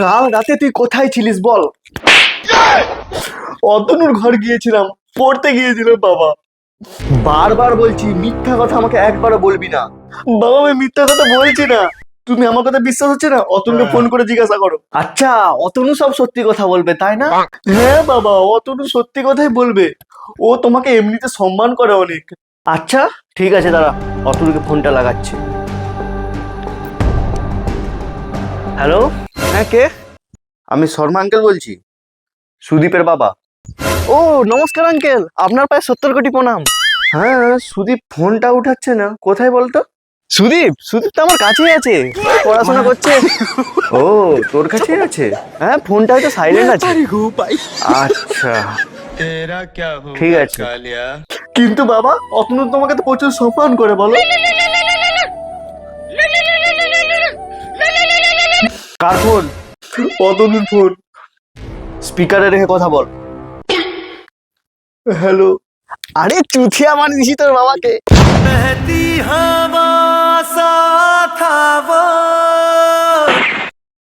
কাল রাতে তুই কোথায় ছিলিস বল? অতনুর ঘর গিয়েছিলাম, পড়তে গিয়েছিলাম বাবা। বারবার বলছি মিথ্যা কথা আমাকে একবারও বলবি না। বাবা আমি মিথ্যা কথা বলছি না, তুমি আমার কথা বিশ্বাস হচ্ছে না? অতনুকে ফোন করে জিজ্ঞাসা করো। আচ্ছা, অতনু সব সত্যি কথা বলবে তাই না? হ্যাঁ বাবা, অতনু সত্যি কথাই বলবে। ও তোমাকে এমনিতে সম্মান করে অনেক। আচ্ছা ঠিক আছে, দাঁড়া, অতনুকে ফোনটা লাগাচ্ছি। হ্যালো, হ্যাঁ কে? আমি শর্মা আঙ্কেল বলছি, সুদীপের বাবা। ও নমস্কার আঙ্কেল, আপনার পায়ে 70 কোটি প্রণাম। হ্যাঁ, সুদীপ ফোনটা উঠাচ্ছে না, কোথায় বলতো? সুদীপ তো আমার কাছেই আছে, পড়াশোনা করছে। ও তোর কাছেই আছে? হ্যাঁ, ফোনটা হয়তো সাইলেন্ট আছে। আচ্ছা ঠিক আছে। কিন্তু বাবা, অতনু তোমাকে তো প্রচুর সম্মান করে, বলো। কার ফোন? অতনুর ফোন। স্পিকারে রেখে কথা বল। হ্যালো। আরে চুথিয়া মানে দিছি তোর বাবাকে।